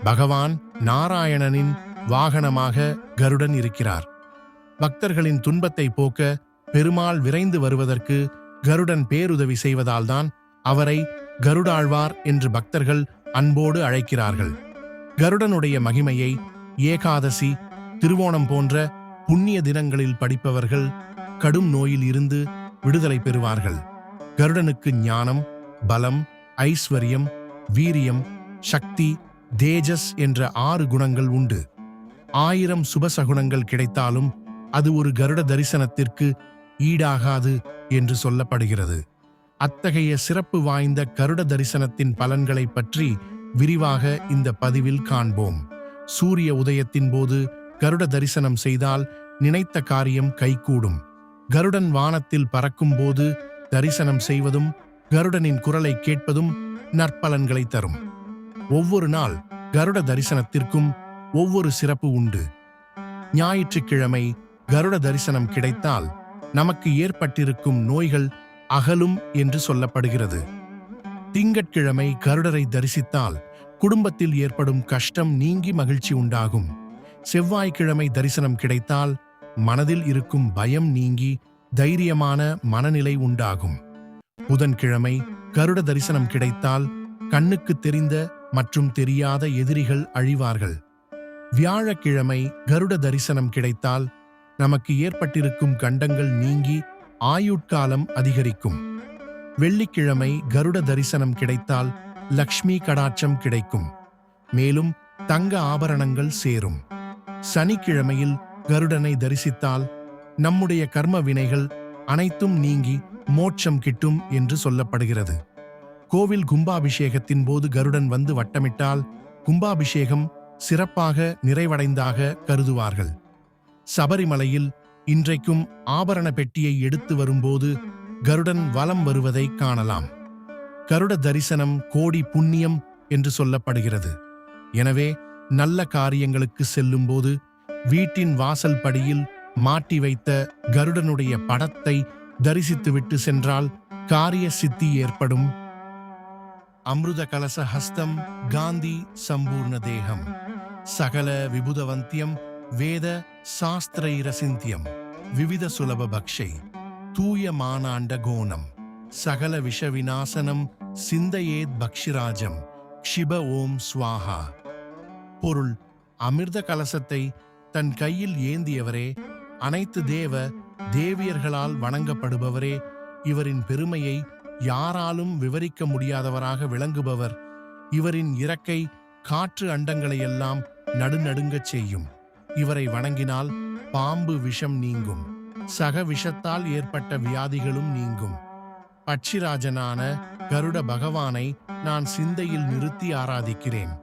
பகவான் நாராயணனின் வாகனமாக கருடன் இருக்கிறார். பக்தர்களின் துன்பத்தை போக்க பெருமாள் விரைந்து வருவதற்கு கருடன் பேருதவி செய்வதால்தான் அவரை கருடாழ்வார் என்று பக்தர்கள் அன்போடு அழைக்கிறார்கள். கருடனுடைய மகிமையை ஏகாதசி, திருவோணம் போன்ற புண்ணிய தினங்களில் படிப்பவர்கள் கடும் நோயில் இருந்து விடுதலை பெறுவார்கள். கருடனுக்கு ஞானம், பலம், ஐஸ்வர்யம், வீரியம், சக்தி, தேஜஸ் என்ற 6 குணங்கள் உண்டு. 1000 சுபசகுணங்கள் கிடைத்தாலும் அது ஒரு கருட தரிசனத்திற்கு ஈடாகாது என்று சொல்லப்படுகிறது. அத்தகைய சிறப்பு வாய்ந்த கருட தரிசனத்தின் பலன்களை பற்றி விரிவாக இந்த பதிவில் காண்போம். சூரிய உதயத்தின் போது கருட தரிசனம் செய்தால் நினைத்த காரியம் கைகூடும். கருடன் வானத்தில் பறக்கும் போது தரிசனம் செய்வதும் கருடனின் குரலை கேட்பதும் நற்பலன்களை தரும். ஒவ்வொரு நாள் கருட தரிசனத்திற்கும் ஒவ்வொரு சிறப்பு உண்டு. ஞாயிற்றுக்கிழமை கருட தரிசனம் கிடைத்தால் நமக்கு ஏற்பட்டிருக்கும் நோய்கள் அகலும் என்று சொல்லப்படுகிறது. திங்கட்கிழமை கருடரை தரிசித்தால் குடும்பத்தில் ஏற்படும் கஷ்டம் நீங்கி மகிழ்ச்சி உண்டாகும். செவ்வாய்க்கிழமை தரிசனம் கிடைத்தால் மனதில் இருக்கும் பயம் நீங்கி தைரியமான மனநிலை உண்டாகும். புதன்கிழமை கருட தரிசனம் கிடைத்தால் கண்ணுக்கு தெரிந்த மற்றும் தெரியாத எதிரிகள் அழிவார்கள். வியாழக்கிழமை கருட தரிசனம் கிடைத்தால் நமக்கு ஏற்பட்டிருக்கும் கண்டங்கள் நீங்கி ஆயுட்காலம் அதிகரிக்கும். வெள்ளிக்கிழமை கருட தரிசனம் கிடைத்தால் லக்ஷ்மி கடாட்சம் கிடைக்கும். மேலும் தங்க ஆபரணங்கள் சேரும். சனிக்கிழமையில் கருடனை தரிசித்தால் நம்முடைய கர்ம வினைகள் அனைத்தும் நீங்கி மோட்சம் கிட்டும் என்று சொல்லப்படுகிறது. கோவில் கும்பாபிஷேகத்தின் போது கருடன் வந்து வட்டமிட்டால் கும்பாபிஷேகம் சிறப்பாக நிறைவடைந்தாக கருதுவார்கள். சபரிமலையில் இன்றைக்கும் ஆபரண பெட்டியை எடுத்து வரும்போது கருடன் வலம் வருவதை காணலாம். கருட தரிசனம் கோடி புண்ணியம் என்று சொல்லப்படுகிறது. எனவே நல்ல காரியங்களுக்கு செல்லும்போது வீட்டின் வாசல் படியில் மாட்டி வைத்த கருடனுடைய படத்தை தரிசித்துவிட்டு சென்றால் காரிய சித்தி ஏற்படும். அமிர்த கலச ஹஸ்தம் காந்தி சம்பூர்ண தேகம் சகல விபுதவந்தியம் வேத சாஸ்திரைரசிந்தியம் விவித சுலப பக்ஷை தூய மானாண்ட கோணம் சகல விஷவிநாசனம் சிந்தையேத் பக்ஷிராஜம் க்ஷிப ஓம் ஸ்வாஹா. பொருள்: அமிர்த கலசத்தை தன் கையில் ஏந்தியவரே, அனைத்து தேவ தேவியர்களால் வணங்கப்படுபவரே, இவரின் பெருமையை யாராலும் விவரிக்க முடியாதவராக விளங்குபவர். இவரின் இறக்கை காற்று அண்டங்களையெல்லாம் நடுநடுங்கச் செய்யும். இவரை வணங்கினால் பாம்பு விஷம் நீங்கும். சக விஷத்தால் ஏற்பட்ட வியாதிகளும் நீங்கும். பட்சிராஜனான கருட பகவானை நான் சிந்தையில் நிறுத்தி ஆராதிக்கிறேன்.